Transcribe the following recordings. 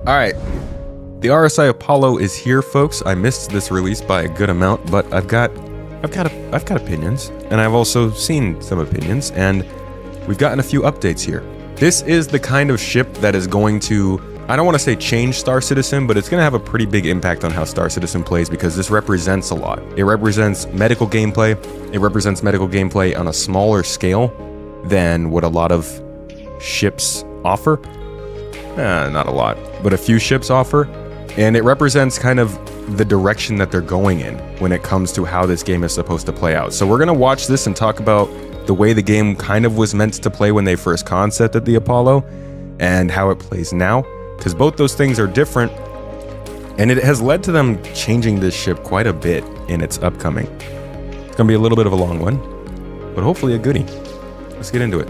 All right. The RSI Apollo is here, folks. I missed this release by a good amount, but I've got opinions, and I've also seen some opinions, and we've gotten a few updates here. This is the kind of ship that is going to, I don't want to say change Star Citizen, but it's going to have a pretty big impact on how Star Citizen plays because this represents a lot. It represents medical gameplay. It represents medical gameplay on a smaller scale than what a lot of ships offer. Not a lot, but a few ships offer. And it represents kind of the direction that they're going in when it comes to how this game is supposed to play out. So we're going to watch this and talk about the way the game kind of was meant to play when they first concepted the Apollo and how it plays now, because both those things are different, and it has led to them changing this ship quite a bit in its upcoming. It's going to be a little bit of a long one, but hopefully a goodie. Let's get into it.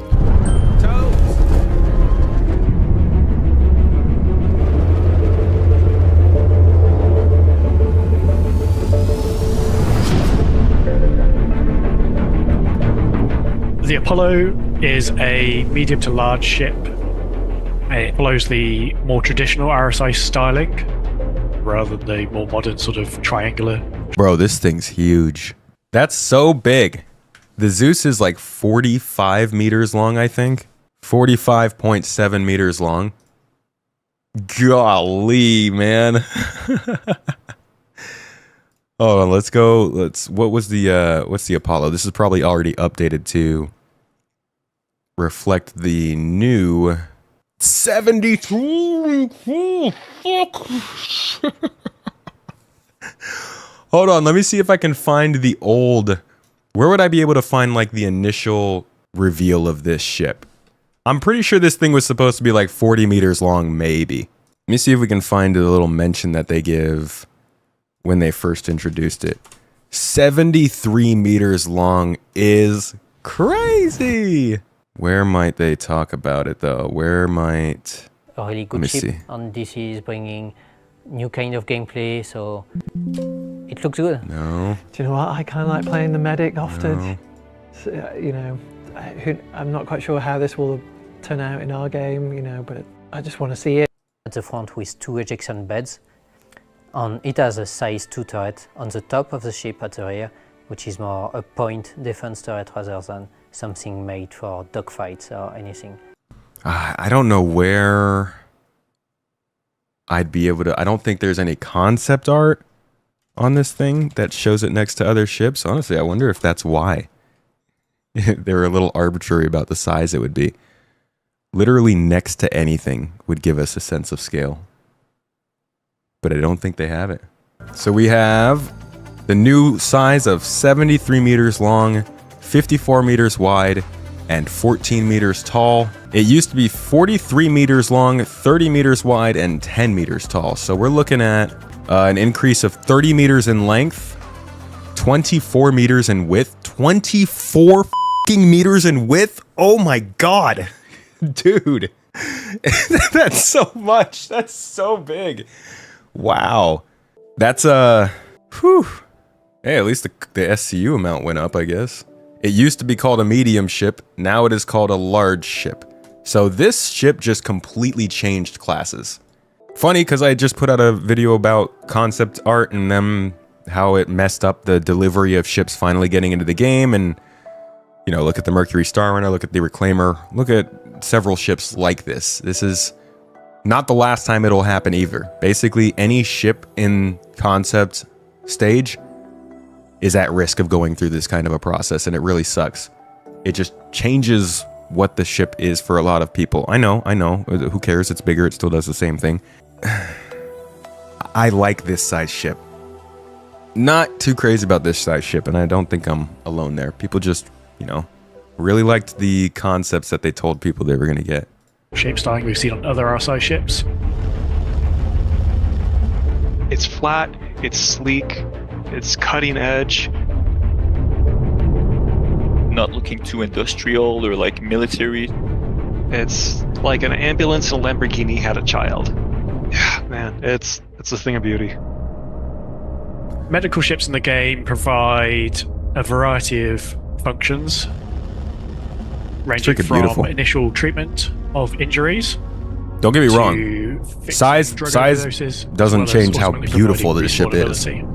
The Apollo is a medium to large ship. It follows the more traditional RSI styling rather than the more modern sort of triangular. Bro, this thing's huge. That's so big. The Zeus is like 45 meters long, I think. 45.7 meters long. Golly, man. Hold on, let's go. What's the Apollo? This is probably already updated to reflect the new 73. Hold on, let me see if I can find the old. Where would I be able to find like the initial reveal of this ship? I'm pretty sure this thing was supposed to be like 40 meters long, maybe. Let me see if we can find a little mention that they give when they first introduced it. 73 meters long is crazy. Where might they talk about it though? Where might... A really good ship, and this is bringing new kind of gameplay, so it looks good. No. Do you know what? I kind of like playing the medic often. No. So, you know, I'm not quite sure how this will turn out in our game, you know, but I just want to see it. At the front with 2 ejection beds. And it has a size 2 turret on the top of the ship at the rear, which is more a point defense turret rather than something made for dogfights or anything. I don't know where I'd be able to... I don't think there's any concept art on this thing that shows it next to other ships. Honestly, I wonder if that's why. They were a little arbitrary about the size it would be. Literally next to anything would give us a sense of scale. But I don't think they have it. So we have the new size of 73 meters long, 54 meters wide, and 14 meters tall. It used to be 43 meters long, 30 meters wide, and 10 meters tall. So we're looking at an increase of 30 meters in length, 24 meters in width, 24 fucking meters in width. Oh my God, dude, that's so much. That's so big. Wow. That's whew. Hey, at least the SCU amount went up, I guess. It used to be called a medium ship, now it is called a large ship. So this ship just completely changed classes. Funny, because I just put out a video about concept art and them, how it messed up the delivery of ships finally getting into the game, and, you know, look at the Mercury Star Runner, look at the Reclaimer, look at several ships like this. This is not the last time it'll happen either. Basically, any ship in concept stage is at risk of going through this kind of a process, and it really sucks. It just changes what the ship is for a lot of people. I know. Who cares? It's bigger. It still does the same thing. I like this size ship. Not too crazy about this size ship, and I don't think I'm alone there. People just, you know, really liked the concepts that they told people they were going to get. Shape styling we've seen on other RSI ships. It's flat, it's sleek, it's cutting edge. Not looking too industrial or like military. It's like an ambulance and a Lamborghini had a child. Yeah, man, it's a thing of beauty. Medical ships in the game provide a variety of functions, ranging from beautiful. Initial treatment of injuries. Don't get me wrong. fixing Size drug doesn't overdoses, as well as change how ultimately beautiful providing this ship is. respondability.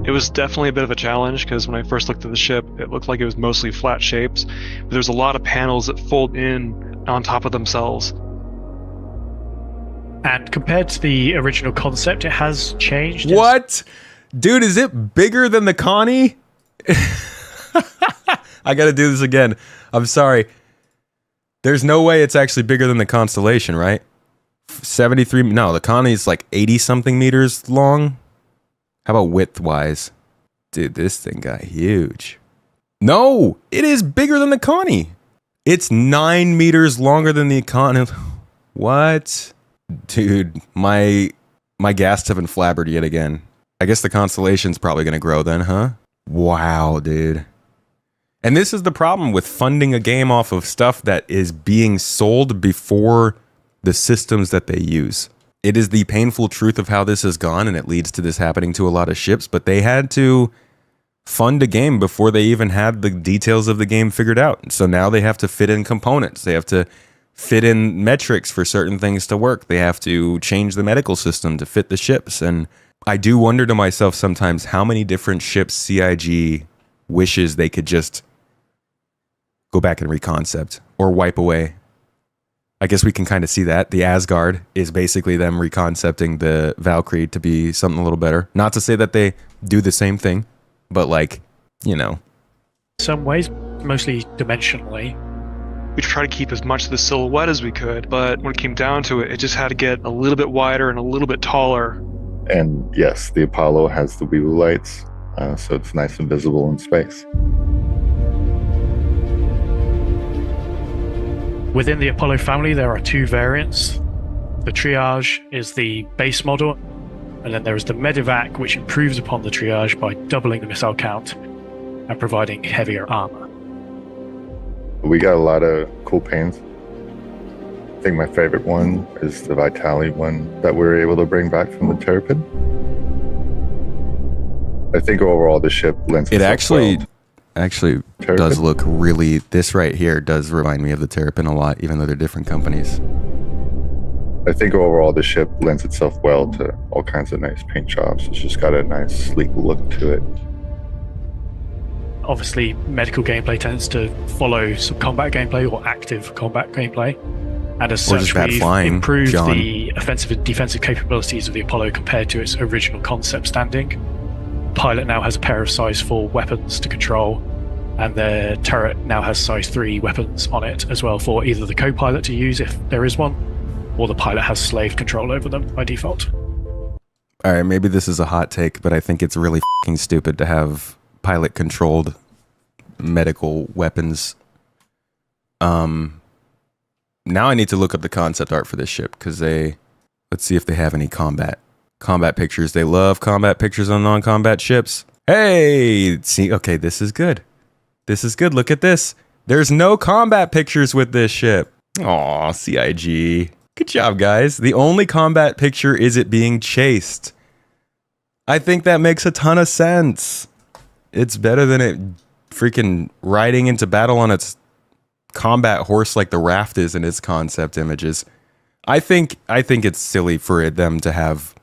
It was definitely a bit of a challenge because when I first looked at the ship, it looked like it was mostly flat shapes, but there's a lot of panels that fold in on top of themselves. And compared to the original concept, it has changed. What? Dude, is it bigger than the Connie? I gotta do this again. I'm sorry. There's no way it's actually bigger than the Constellation, right? 73, no, the Connie's like 80 something meters long. How about width wise? Dude, this thing got huge. No, it is bigger than the Connie. It's 9 meters longer than the Connie. What? Dude, my gas have been flabbered yet again. I guess the Constellation's probably gonna grow then, huh? Wow, dude. And this is the problem with funding a game off of stuff that is being sold before the systems that they use. It is the painful truth of how this has gone, and it leads to this happening to a lot of ships, but they had to fund a game before they even had the details of the game figured out. So now they have to fit in components. They have to fit in metrics for certain things to work. They have to change the medical system to fit the ships. And I do wonder to myself sometimes how many different ships CIG wishes they could just go back and reconcept or wipe away. I guess we can kind of see that. The Asgard is basically them reconcepting the Valkyrie to be something a little better. Not to say that they do the same thing, but like, you know. In some ways, mostly dimensionally. We tried to keep as much of the silhouette as we could, but when it came down to it, it just had to get a little bit wider and a little bit taller. And yes, the Apollo has the wee lights, so it's nice and visible in space. Within the Apollo family, there are two variants. The Triage is the base model, and then there is the Medivac, which improves upon the Triage by doubling the missile count and providing heavier armor. We got a lot of cool paints. I think my favorite one is the Vitali one that we were able to bring back from the Terrapin. I think overall the ship lends It itself actually Terrapin? does look really, this right here does remind me of the Terrapin a lot, even though they're different companies. I think overall the ship lends itself well to all kinds of nice paint jobs. It's just got a nice sleek look to it. Obviously, medical gameplay tends to follow some combat gameplay or active combat gameplay. And as Or just such, bad we've flying, improved John. the offensive and defensive capabilities of the Apollo compared to its original concept standing. Pilot now has a pair of size 4 weapons to control, and the turret now has size 3 weapons on it as well for either the co-pilot to use if there is one, or the pilot has slave control over them by default. All right, maybe this is a hot take, but I think it's really fucking stupid to have pilot-controlled medical weapons. Now I need to look up the concept art for this ship, because let's see if they have any combat pictures. They love combat pictures on non-combat ships. Hey, see, okay, this is good. This is good. Look at this. There's no combat pictures with this ship. Aw, CIG. Good job, guys. The only combat picture is it being chased. I think that makes a ton of sense. It's better than it freaking riding into battle on its combat horse like the Raft is in its concept images. I think it's silly for them to have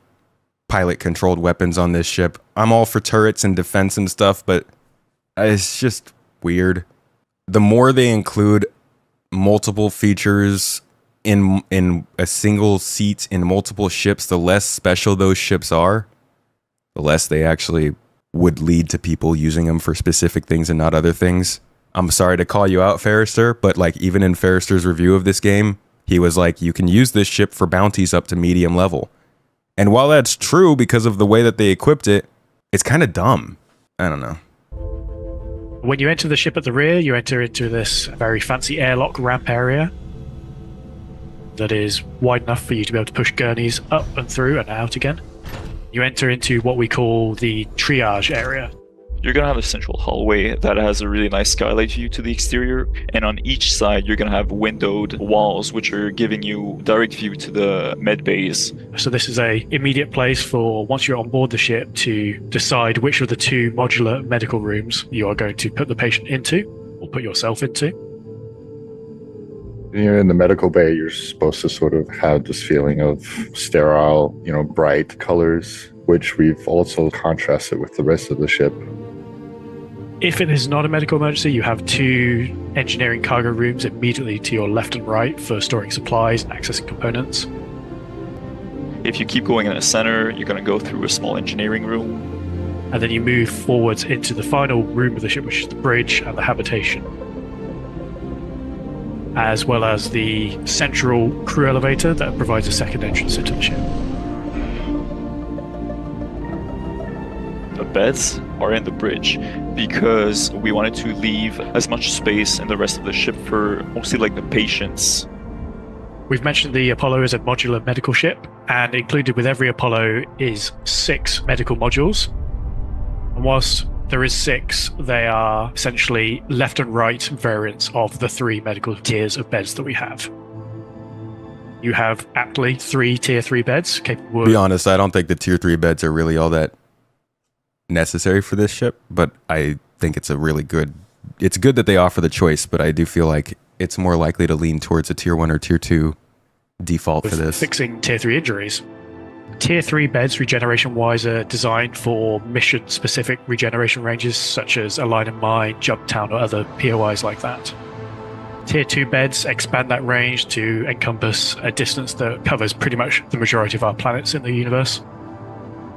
pilot-controlled weapons on this ship. I'm all for turrets and defense and stuff, but it's just weird. The more they include multiple features in a single seat in multiple ships, the less special those ships are, the less they actually would lead to people using them for specific things and not other things. I'm sorry to call you out, Ferrister, but like even in Ferrister's review of this game, he was like, you can use this ship for bounties up to medium level. And while that's true because of the way that they equipped it, it's kind of dumb. I don't know. When you enter the ship at the rear, you enter into this very fancy airlock ramp area that is wide enough for you to be able to push gurneys up and through and out again. You enter into what we call the triage area. You're gonna have a central hallway that has a really nice skylight view to the exterior, and on each side you're gonna have windowed walls which are giving you direct view to the med bays. So this is a immediate place for, once you're on board the ship, to decide which of the two modular medical rooms you are going to put the patient into, or put yourself into. You're in the medical bay, you're supposed to sort of have this feeling of sterile, bright colors, which we've also contrasted with the rest of the ship. If it is not a medical emergency, you have 2 engineering cargo rooms immediately to your left and right for storing supplies and accessing components. If you keep going in the center, you're going to go through a small engineering room. And then you move forwards into the final room of the ship, which is the bridge and the habitation, as well as the central crew elevator that provides a second entrance into the ship. The beds are in the bridge because we wanted to leave as much space in the rest of the ship for mostly like the patients. We've mentioned the Apollo is a modular medical ship, and included with every Apollo is 6 medical modules. And whilst there is 6, they are essentially left and right variants of the 3 medical tiers of beds that we have. You have aptly 3 tier 3 beds capable To be honest, I don't think the tier 3 beds are really all that necessary for this ship, but I think it's it's good that they offer the choice, but I do feel like it's more likely to lean towards a tier 1 or tier 2 default for this. Fixing tier 3 injuries. Tier 3 beds, regeneration-wise, are designed for mission-specific regeneration ranges, such as a line of mine, jump town, or other POIs like that. Tier 2 beds expand that range to encompass a distance that covers pretty much the majority of our planets in the universe.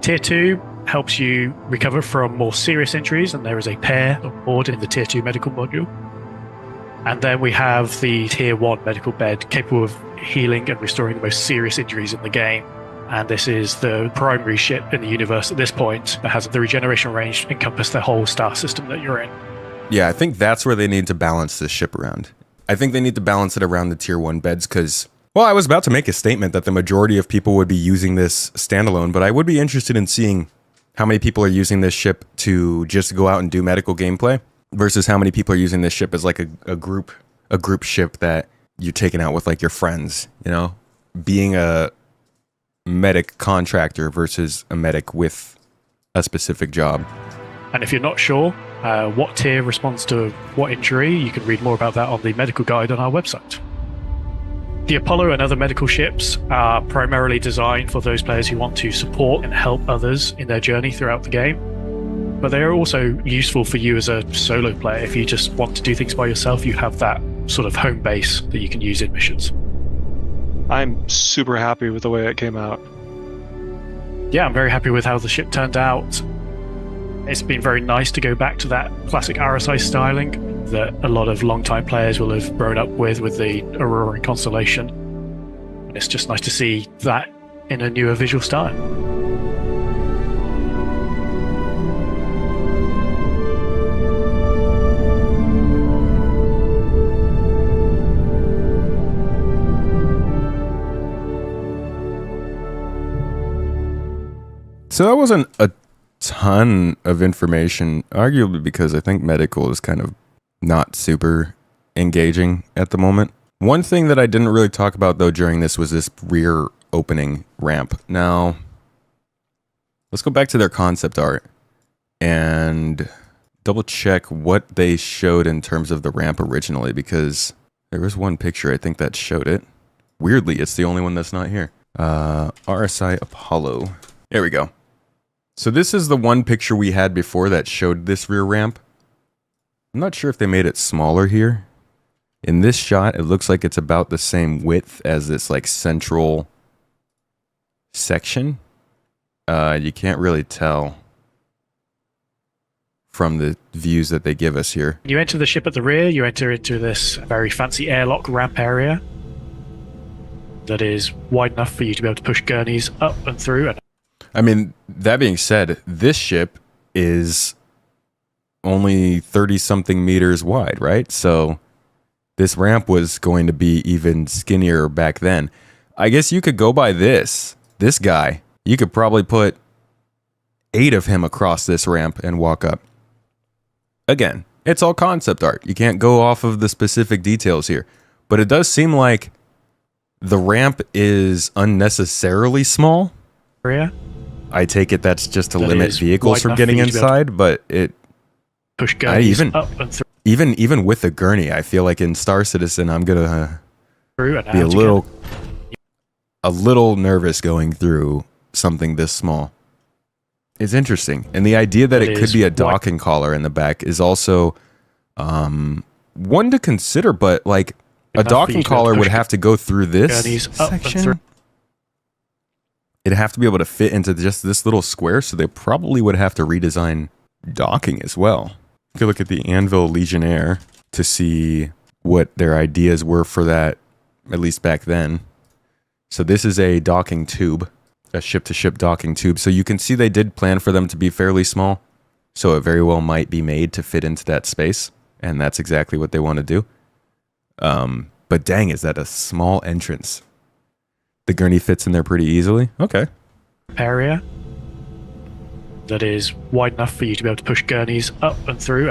Tier 2 helps you recover from more serious injuries, and there is a pair on board in the Tier 2 medical module. And then we have the Tier 1 medical bed, capable of healing and restoring the most serious injuries in the game. And this is the primary ship in the universe at this point that has the regeneration range encompass the whole star system that you're in. Yeah, I think that's where they need to balance this ship around. I think they need to balance it around the tier 1 beds because, well, I was about to make a statement that the majority of people would be using this standalone, but I would be interested in seeing how many people are using this ship to just go out and do medical gameplay versus how many people are using this ship as like a group ship that you're taking out with like your friends, being a medic contractor versus a medic with a specific job. And if you're not sure what tier responds to what injury, you can read more about that on the medical guide on our website. The Apollo and other medical ships are primarily designed for those players who want to support and help others in their journey throughout the game. But they are also useful for you as a solo player. If you just want to do things by yourself, you have that sort of home base that you can use in missions. I'm super happy with the way it came out. Yeah, I'm very happy with how the ship turned out. It's been very nice to go back to that classic RSI styling that a lot of long-time players will have grown up with the Aurora constellation. And it's just nice to see that in a newer visual style. So that wasn't a ton of information, arguably because I think medical is kind of not super engaging at the moment. One thing that I didn't really talk about though during this was this rear opening ramp. Now, let's go back to their concept art and double check what they showed in terms of the ramp originally, because there was one picture I think that showed it. Weirdly, it's the only one that's not here. RSI Apollo. There we go. So this is the one picture we had before that showed this rear ramp. I'm not sure if they made it smaller here. In this shot, it looks like it's about the same width as this like central section. You can't really tell from the views that they give us here. You enter the ship at the rear, you enter into this very fancy airlock ramp area that is wide enough for you to be able to push gurneys up and through. And I mean, that being said, this ship is only 30-something meters wide, right? So this ramp was going to be even skinnier back then. I guess you could go by this guy. You could probably put 8 of him across this ramp and walk up. Again, it's all concept art. You can't go off of the specific details here. But it does seem like the ramp is unnecessarily small. area. I take it that's just to That limit is vehicles wide from enough getting for you to be able inside, but it Push gurneys even- up and through. even with the gurney, I feel like in Star Citizen I'm gonna through and Be out a little nervous going through something this small. It's interesting. And the idea that it could be a docking collar in the back is also one to consider, but like a docking collar would have to go through this section. It'd have to be able to fit into just this little square, so they probably would have to redesign docking as well. You could look at the Anvil Legionnaire to see what their ideas were for that, at least back then. So this is a docking tube, a ship-to-ship docking tube. So you can see they did plan for them to be fairly small, so it very well might be made to fit into that space, and that's exactly what they want to do. But dang, is that a small entrance? The gurney fits in there pretty easily. Okay. area that is wide enough for you to be able to push gurneys up and through.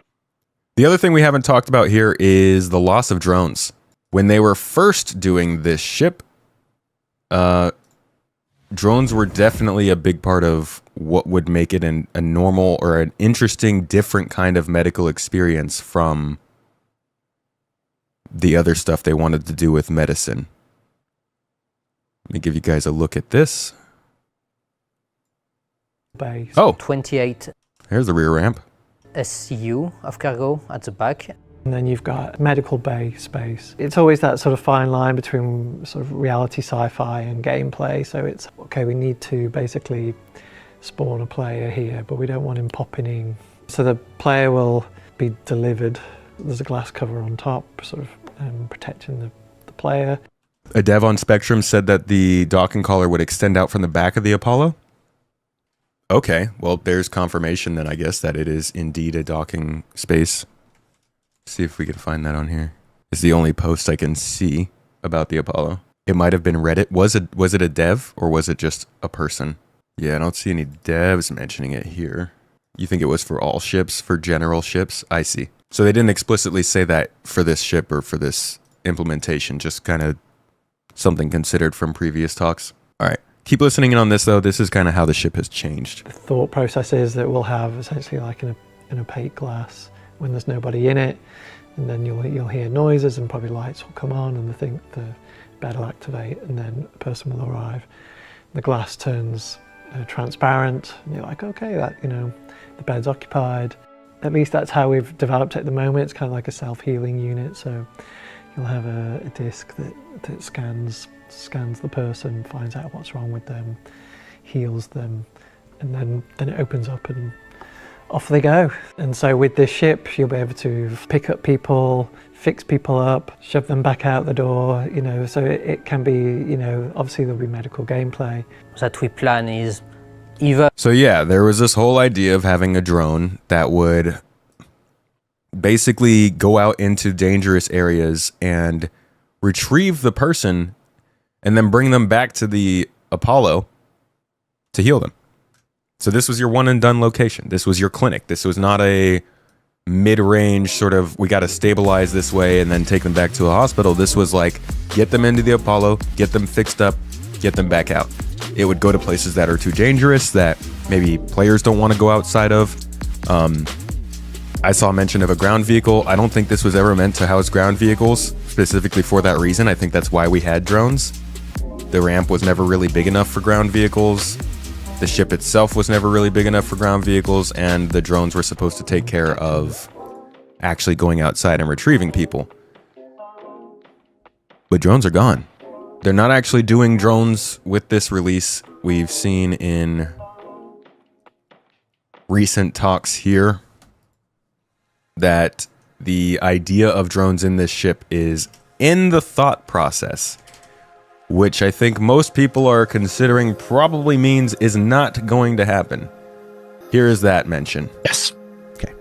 The other thing we haven't talked about here is the loss of drones. When they were first doing this ship, drones were definitely a big part of what would make it a normal or an interesting, different kind of medical experience from the other stuff they wanted to do with medicine. Let me give you guys a look at this. Base. Oh, 28 here's the rear ramp. SCU of cargo at the back. And then you've got medical bay space. It's always that sort of fine line between sort of reality sci-fi and gameplay. So it's, okay, we need to basically spawn a player here, but we don't want him popping in. So the player will be delivered. There's a glass cover on top, sort of protecting the player. A dev on Spectrum said that the docking collar would extend out from the back of the Apollo. Okay, well, there's confirmation then, I guess, that it is indeed a docking space. See if we can find that on here. It's the only post I can see about the Apollo. It might have been Reddit. Was it a dev or was it just a person? Yeah, I don't see any devs mentioning it here. You think it was for all ships, for general ships? I see. So they didn't explicitly say that for this ship or for this implementation, just kind of something considered from previous talks. All right. Keep listening in on this, though. This is kind of how the ship has changed. The thought process is that we'll have essentially like an opaque glass when there's nobody in it, and then you'll hear noises and probably lights will come on and the bed will activate, and then a person will arrive. The glass turns transparent, and you're like, okay, that, you know, the bed's occupied. At least that's how we've developed it at the moment. It's kind of like a self-healing unit, so you'll have a disc that scans the person, finds out what's wrong with them, heals them, and then it opens up and off they go. And so with this ship, you'll be able to pick up people, fix people up, shove them back out the door, you know, so it can be, you know, obviously there'll be medical gameplay. That we plan is either... So yeah, there was this whole idea of having a drone that would basically go out into dangerous areas and retrieve the person and then bring them back to the Apollo to heal them. So this was your one and done location. This was your clinic. This was not a mid-range sort of, we got to stabilize this way and then take them back to a hospital. This was like, get them into the Apollo, get them fixed up, get them back out. It would go to places that are too dangerous, that maybe players don't want to go outside of. I saw mention of a ground vehicle. I don't think this was ever meant to house ground vehicles specifically for that reason. I think that's why we had drones. The ramp was never really big enough for ground vehicles. The ship itself was never really big enough for ground vehicles, and the drones were supposed to take care of actually going outside and retrieving people. But drones are gone. They're not actually doing drones with this release. We've seen in recent talks here that the idea of drones in this ship is in the thought process, which I think most people are considering probably means is not going to happen. Here is that mention. Yes. Okay.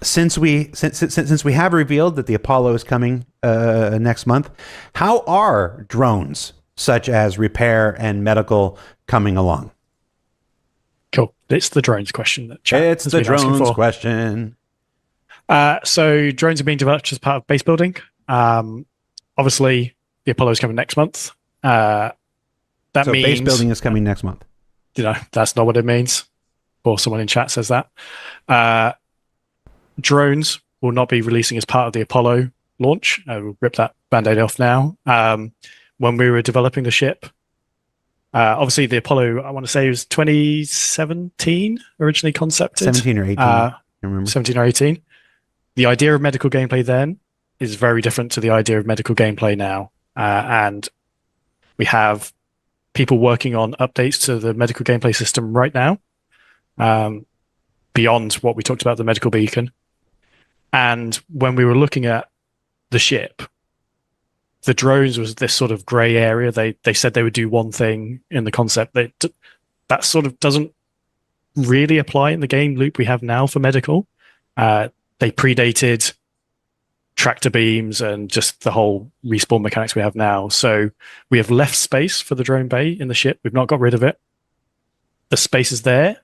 Since we have revealed that the Apollo is coming next month, how are drones such as repair and medical coming along? Cool. It's the drones question that chat It's has the been asking drones for. question. So drones are being developed as part of base building. Obviously, the Apollo is coming next month. That So means base building is coming next month. You know, that's not what it means. Or someone in chat says that. Drones will not be releasing as part of the Apollo launch. We'll rip that band-aid off now. When we were developing the ship, obviously the Apollo, I want to say it was 2017 originally concepted. 17 or 18, I remember. 17 or 18. The idea of medical gameplay then is very different to the idea of medical gameplay now. And we have people working on updates to the medical gameplay system right now, beyond what we talked about, the medical beacon. And when we were looking at the ship, the drones was this sort of gray area. They said they would do one thing in the concept. That sort of doesn't really apply in the game loop we have now for medical. They predated tractor beams and just the whole respawn mechanics we have now. So we have left space for the drone bay in the ship. We've not got rid of it. The space is there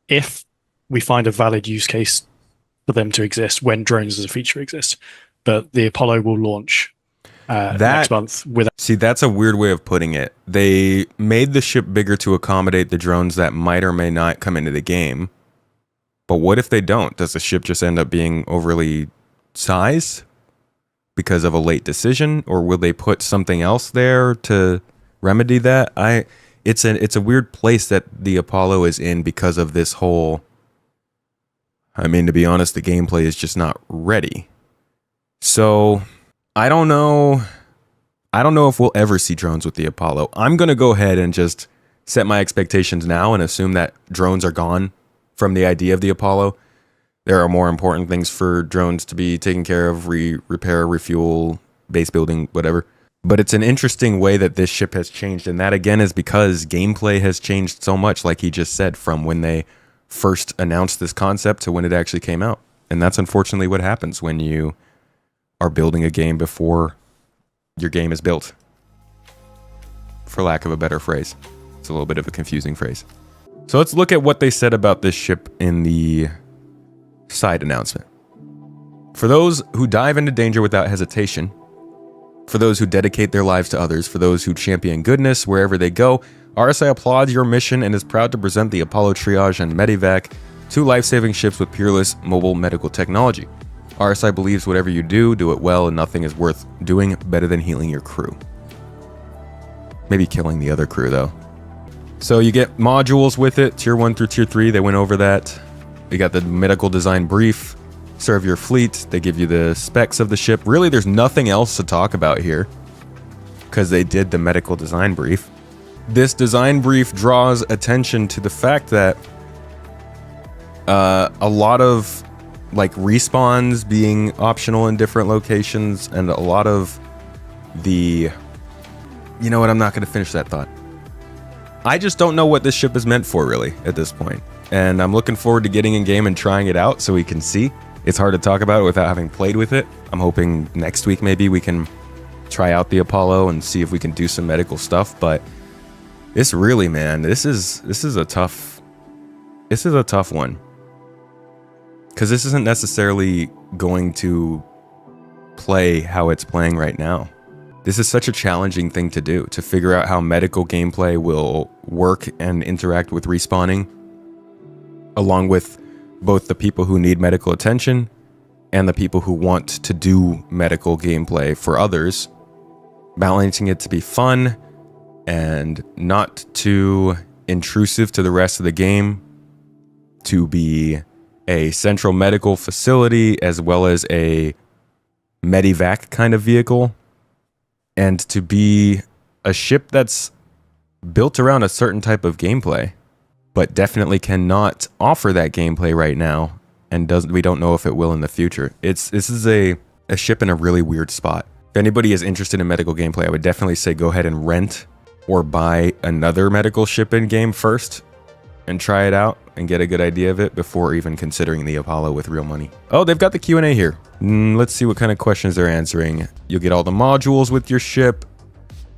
if we find a valid use case for them to exist when drones as a feature exist. But the Apollo will launch next month. See, that's a weird way of putting it. They made the ship bigger to accommodate the drones that might or may not come into the game. But what if they don't? Does the ship just end up being overly sized because of a late decision? Or will they put something else there to remedy that? It's a weird place that the Apollo is in because of this whole... I mean, to be honest, the gameplay is just not ready. So... I don't know if we'll ever see drones with the Apollo. I'm going to go ahead and just set my expectations now and assume that drones are gone from the idea of the Apollo. There are more important things for drones to be taken care of, repair, refuel, base building, whatever. But it's an interesting way that this ship has changed. And that, again, is because gameplay has changed so much, like he just said, from when they first announced this concept to when it actually came out. And that's unfortunately what happens when you are building a game before your game is built, for lack of a better phrase. It's a little bit of a confusing phrase. So let's look at what they said about this ship in the side announcement. For those who dive into danger without hesitation, for those who dedicate their lives to others, for those who champion goodness wherever they go, RSI applauds your mission and is proud to present the Apollo Triage and Medivac, two life-saving ships with peerless mobile medical technology. RSI believes whatever you do, do it well, and nothing is worth doing better than healing your crew. Maybe killing the other crew, though. So you get modules with it, Tier 1 through Tier 3, they went over that. You got the medical design brief, serve your fleet, they give you the specs of the ship. Really, there's nothing else to talk about here, because they did the medical design brief. This design brief draws attention to the fact that a lot of like respawns being optional in different locations, and a lot of the... You know what, I'm not going to finish that thought. I just don't know what this ship is meant for, really, at this point. And I'm looking forward to getting in game and trying it out so we can see. It's hard to talk about it without having played with it. I'm hoping next week maybe we can try out the Apollo and see if we can do some medical stuff. But this really, man, this is a tough one. Because this isn't necessarily going to play how it's playing right now. This is such a challenging thing to do, to figure out how medical gameplay will work and interact with respawning, along with both the people who need medical attention and the people who want to do medical gameplay for others, balancing it to be fun and not too intrusive to the rest of the game, to be a central medical facility as well as a medivac kind of vehicle, and to be a ship that's built around a certain type of gameplay, but definitely cannot offer that gameplay right now, and we don't know if it will in the future. This is a ship in a really weird spot. If anybody is interested in medical gameplay, I would definitely say go ahead and rent or buy another medical ship in game first and try it out and get a good idea of it before even considering the Apollo with real money. Oh, they've got the Q&A here. Let's see what kind of questions they're answering. You'll get all the modules with your ship.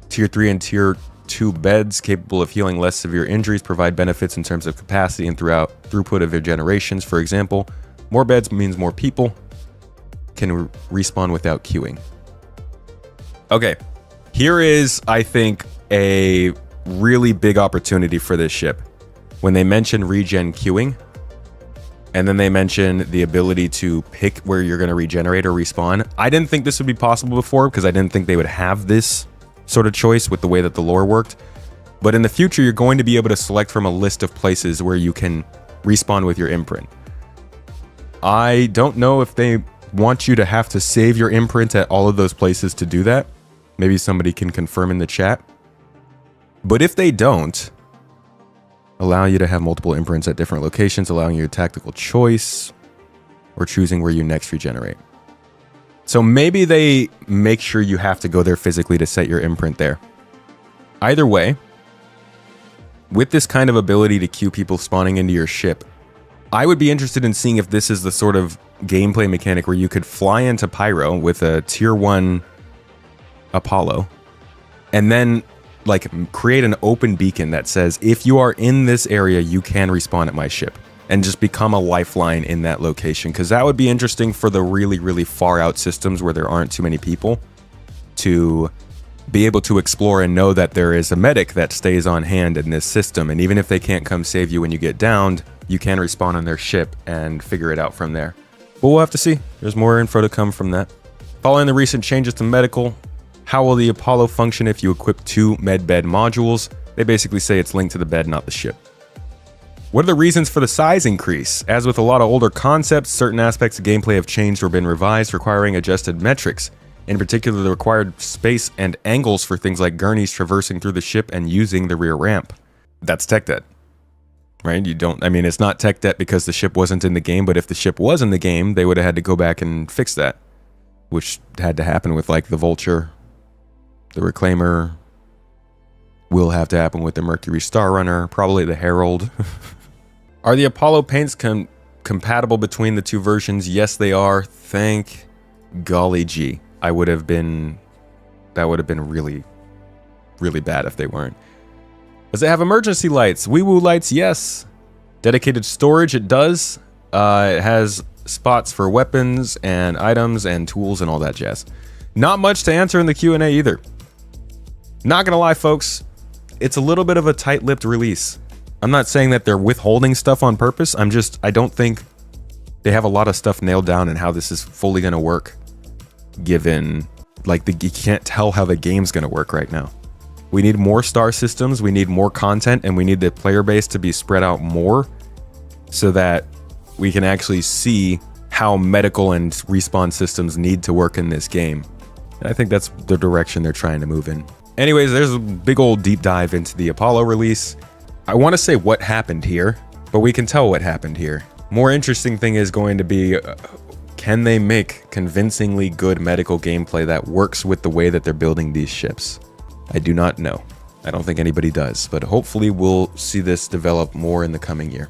Tier 3 and Tier 2 beds capable of healing less severe injuries provide benefits in terms of capacity and throughput of your generations. For example, more beds means more people can respawn without queuing. Okay, here is, I think, a really big opportunity for this ship. When they mention regen queuing And then they mention the ability to pick where you're going to regenerate or respawn. I didn't think this would be possible before because I didn't think they would have this sort of choice with the way that the lore worked. But in the future, you're going to be able to select from a list of places where you can respawn with your imprint. I don't know if they want you to have to save your imprint at all of those places to do that. Maybe somebody can confirm in the chat. But if they don't, allow you to have multiple imprints at different locations, allowing you a tactical choice, or choosing where you next regenerate. So maybe they make sure you have to go there physically to set your imprint there. Either way, with this kind of ability to queue people spawning into your ship, I would be interested in seeing if this is the sort of gameplay mechanic where you could fly into Pyro with a tier 1 Apollo and then like create an open beacon that says, if you are in this area, you can respawn at my ship, and just become a lifeline in that location. Because that would be interesting for the really, really far out systems where there aren't too many people to be able to explore and know that there is a medic that stays on hand in this system. And even if they can't come save you when you get downed, you can respawn on their ship and figure it out from there. But we'll have to see. There's more info to come from that. Following the recent changes to medical, how will the Apollo function if you equip 2 medbed modules? They basically say it's linked to the bed, not the ship. What are the reasons for the size increase? As with a lot of older concepts, certain aspects of gameplay have changed or been revised, requiring adjusted metrics. In particular, the required space and angles for things like gurneys traversing through the ship and using the rear ramp. That's tech debt, right? It's not tech debt because the ship wasn't in the game, but if the ship was in the game, they would have had to go back and fix that, which had to happen with like the Vulture, the Reclaimer, will have to happen with the Mercury Star Runner, probably the Herald. Are the Apollo paints compatible between the two versions? Yes, they are. Thank golly gee. That would have been really, really bad if they weren't. Does it have emergency lights? Wee-woo lights, yes. Dedicated storage, it does. It has spots for weapons and items and tools and all that jazz. Not much to answer in the Q&A either. Not gonna lie, folks. It's a little bit of a tight-lipped release. I'm not saying that they're withholding stuff on purpose. I don't think they have a lot of stuff nailed down and how this is fully gonna work. Given, you can't tell how the game's gonna work right now. We need more star systems, we need more content, and we need the player base to be spread out more so that we can actually see how medical and respawn systems need to work in this game. And I think that's the direction they're trying to move in. Anyways, there's a big old deep dive into the Apollo release. I want to say what happened here, but we can tell what happened here. More interesting thing is going to be, can they make convincingly good medical gameplay that works with the way that they're building these ships? I do not know. I don't think anybody does, but hopefully we'll see this develop more in the coming year.